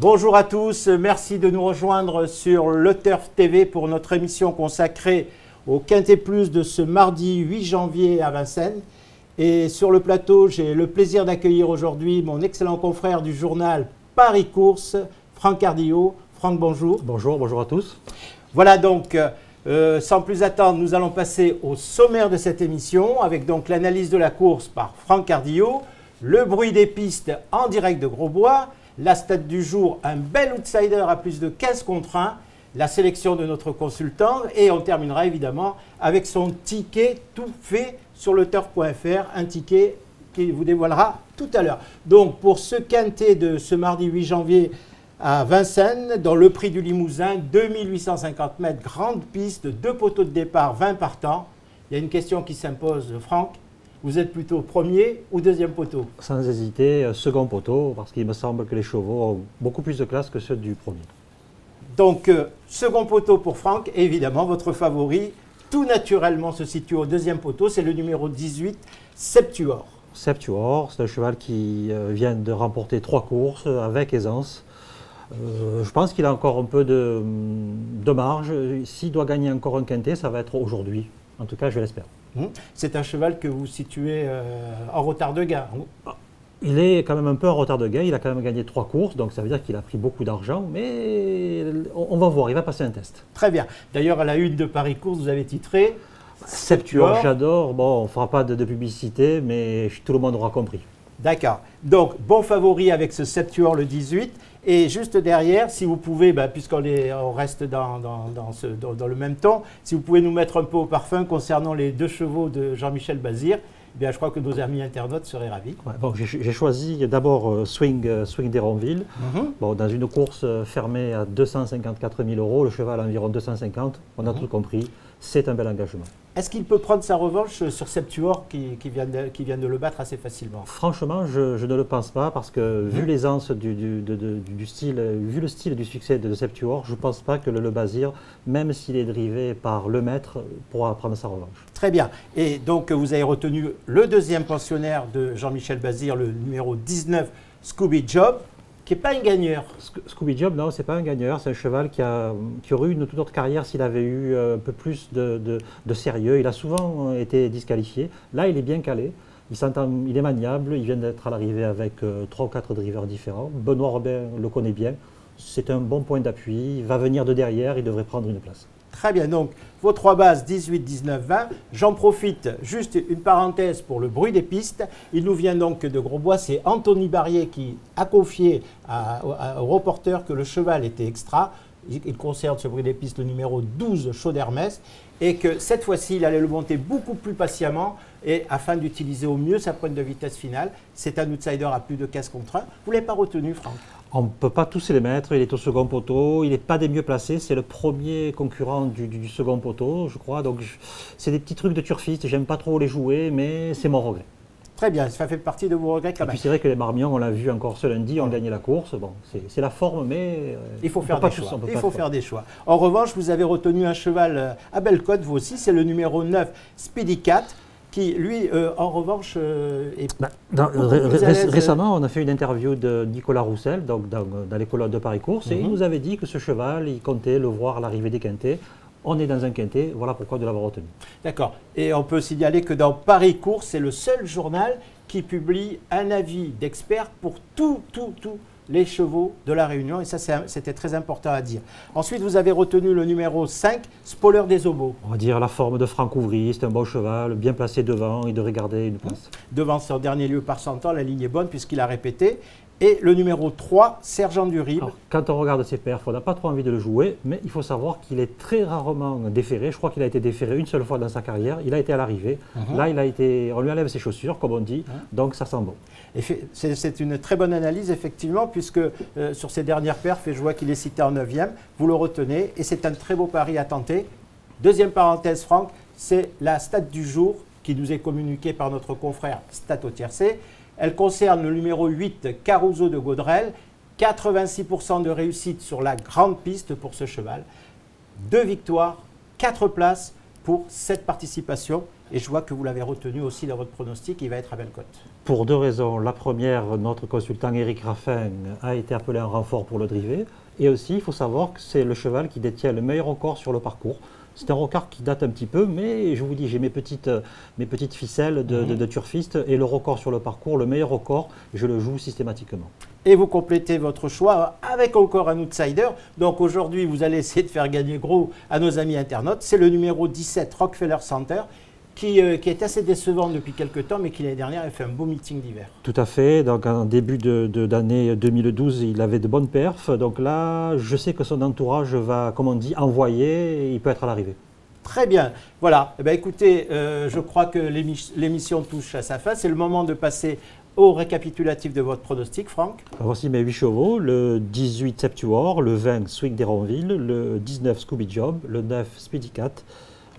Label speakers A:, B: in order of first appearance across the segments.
A: Bonjour à tous, merci de nous rejoindre sur Le Turf TV pour notre émission consacrée au Quintet Plus de ce mardi 8 janvier à Vincennes. Et sur le plateau, j'ai le plaisir d'accueillir aujourd'hui mon excellent confrère du journal Paris Course, Franck Ardillo. Franck, bonjour.
B: Bonjour, bonjour à tous.
A: Voilà donc, sans plus attendre, nous allons passer au sommaire de cette émission avec donc l'analyse de la course par Franck Ardillo, le bruit des pistes en direct de Grosbois, la stat du jour, un bel outsider à plus de 15 contre 1, la sélection de notre consultant et on terminera évidemment avec son ticket tout fait sur le turf.fr, un ticket qu'il vous dévoilera tout à l'heure. Donc pour ce quintet de ce mardi 8 janvier à Vincennes, dans le prix du Limousin, 2850 mètres, grande piste, 2 poteaux de départ, 20 partants. Il y a une question qui s'impose, Franck. Vous êtes plutôt premier ou deuxième poteau?
B: Sans hésiter, second poteau, parce qu'il me semble que les chevaux ont beaucoup plus de classe que ceux du premier.
A: Donc, second poteau pour Franck, et évidemment, votre favori, tout naturellement se situe au deuxième poteau, c'est le numéro 18, Septuor.
B: Septuor, c'est un cheval qui vient de remporter 3 courses avec aisance. Je pense qu'il a encore un peu de marge. S'il doit gagner encore un quintet, ça va être aujourd'hui. En tout cas, je l'espère.
A: C'est un cheval que vous situez en retard de gain.
B: Il est quand même un peu en retard de gain. Il a quand même gagné 3 courses, donc ça veut dire qu'il a pris beaucoup d'argent. Mais on va voir, il va passer un test.
A: Très bien. D'ailleurs, à la une de Paris Course, vous avez titré
B: Septuor, j'adore. Bon, on ne fera pas de publicité, mais tout le monde aura compris.
A: D'accord. Donc, bon favori avec ce Septuor le 18. Et juste derrière, si vous pouvez, puisqu'on reste dans le même ton, si vous pouvez nous mettre un peu au parfum concernant les 2 chevaux de Jean-Michel Bazir, eh bien, je crois que nos amis internautes seraient ravis.
B: Ouais, bon, j'ai choisi d'abord Swing d'Héronville. Bon, dans une course fermée à 254 000 €, le cheval à environ 250, on a tout compris. C'est un bel engagement.
A: Est-ce qu'il peut prendre sa revanche sur Septuor qui vient de le battre assez facilement?
B: Franchement, je ne le pense pas parce que vu l'aisance du style, vu le style du succès de Septuor, je ne pense pas que le Bazir, même s'il est drivé par le maître, pourra prendre sa revanche.
A: Très bien. Et donc vous avez retenu le deuxième pensionnaire de Jean-Michel Bazir, le numéro 19, Scooby Job, qui n'est pas un gagneur.
B: Scooby Job, non, c'est pas un gagneur. C'est un cheval qui aurait eu une toute autre carrière s'il avait eu un peu plus de sérieux. Il a souvent été disqualifié. Là, il est bien calé. Il est maniable. Il vient d'être à l'arrivée avec 3 ou 4 drivers différents. Benoît Robin le connaît bien. C'est un bon point d'appui. Il va venir de derrière. Il devrait prendre une place.
A: Très bien, donc vos 3 bases 18, 19, 20. J'en profite, juste une parenthèse pour le bruit des pistes. Il nous vient donc de Grosbois, c'est Anthony Barrier qui a confié au reporter que le cheval était extra. Il concerne ce bruit des pistes le numéro 12, Chaud d'Hermès, et que cette fois-ci, il allait le monter beaucoup plus patiemment et afin d'utiliser au mieux sa pointe de vitesse finale. C'est un outsider à plus de 15 contre 1. Vous ne l'avez pas retenu, Franck?
B: On ne peut pas tous les mettre, il est au second poteau, il n'est pas des mieux placés, c'est le premier concurrent du second poteau, je crois. Donc c'est des petits trucs de turfiste, j'aime pas trop les jouer, mais c'est mon regret.
A: Très bien, ça fait partie de vos regrets quand même.
B: Et puis c'est vrai que les Marmions, on l'a vu encore ce lundi, ont gagné la course. Bon, c'est la forme, mais
A: il faut faire des choix. Il faut faire des choix. En revanche, vous avez retenu un cheval à belle cote, vous aussi, c'est le numéro 9, Speedy Cat, qui, lui, en revanche, est...
B: Récemment, on a fait une interview de Nicolas Roussel, donc dans l'école de Paris Course, et il nous avait dit que ce cheval, il comptait le voir à l'arrivée des quintets. On est dans un quintet, voilà pourquoi de l'avoir retenu. D'accord.
A: Et on peut signaler que dans Paris Course, c'est le seul journal qui publie un avis d'expert pour tous les chevaux de la Réunion. Et ça, c'était très important à dire. Ensuite, vous avez retenu le numéro 5, Spoiler des Obos.
B: On va dire la forme de Franck Ouvry, c'est un bon cheval, bien placé devant, il devrait garder une place.
A: Devant, c'est en dernier lieu par 100 ans, la ligne est bonne puisqu'il a répété. Et le numéro 3, Sergent Durib.
B: Quand on regarde ses perfs, on n'a pas trop envie de le jouer, mais il faut savoir qu'il est très rarement déféré. Je crois qu'il a été déféré une seule fois dans sa carrière. Il a été à l'arrivée. Là, on lui enlève ses chaussures, comme on dit, donc ça sent bon.
A: C'est une très bonne analyse, effectivement, puisque sur ses dernières perfs, et je vois qu'il est cité en 9e, vous le retenez, et c'est un très beau pari à tenter. Deuxième parenthèse, Franck, c'est la stat du jour qui nous est communiquée par notre confrère Stat au tiercé. Elle concerne le numéro 8, Caruso de Gaudrel. 86% de réussite sur la grande piste pour ce cheval. 2 victoires, 4 places pour cette participation. Et je vois que vous l'avez retenu aussi dans votre pronostic, il va être à belle cote.
B: Pour deux raisons. La première, notre consultant Éric Raffin a été appelé en renfort pour le driver. Et aussi, il faut savoir que c'est le cheval qui détient le meilleur record sur le parcours. C'est un record qui date un petit peu, mais je vous dis, j'ai mes petites ficelles de turfiste et le record sur le parcours, le meilleur record, je le joue systématiquement. Et
A: vous complétez votre choix avec encore un outsider. Donc aujourd'hui, vous allez essayer de faire gagner gros à nos amis internautes. C'est le numéro 17, Rockefeller Center, qui est assez décevant depuis quelques temps, mais qui l'année dernière a fait un beau meeting d'hiver.
B: Tout à fait. Donc en début d'année 2012, il avait de bonnes perfs. Donc là, je sais que son entourage va, comme on dit, envoyer et il peut être à l'arrivée.
A: Très bien. Voilà. Eh bien, écoutez, je crois que l'émission touche à sa fin. C'est le moment de passer au récapitulatif de votre pronostic, Franck.
B: Voici mes 8 chevaux. Le 18 Septuor, le 20 Swig d'Héronville, le 19 Scooby Job, le 9 Speedy Cat,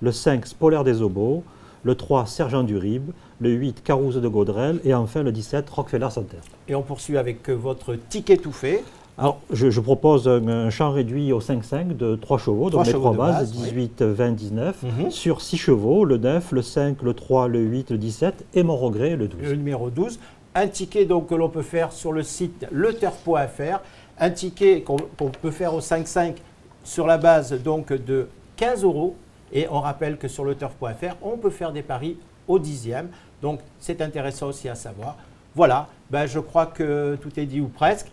B: le 5 Spolaire des Obos, le 3 Sergent du Rib, le 8 Carouse de Gaudrel et enfin le 17 Rockefeller Center.
A: Et on poursuit avec votre ticket tout fait.
B: Alors, je propose un champ réduit au 5-5 de 3 chevaux, donc les 3 bases, 18, oui. 20, 19, sur 6 chevaux, le 9, le 5, le 3, le 8, le 17 et mon regret, le 12.
A: Le numéro 12. Un ticket donc, que l'on peut faire sur le site leturf.fr, un ticket qu'on peut faire au 5-5 sur la base donc, de 15 €. Et on rappelle que sur leturf.fr, on peut faire des paris au 10e. Donc, c'est intéressant aussi à savoir. Voilà, ben, je crois que tout est dit ou presque.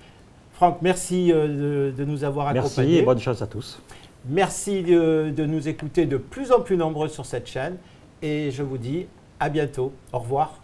A: Franck, merci de nous avoir accompagnés.
B: Merci et bonne chance à tous.
A: Merci de nous écouter de plus en plus nombreux sur cette chaîne. Et je vous dis à bientôt. Au revoir.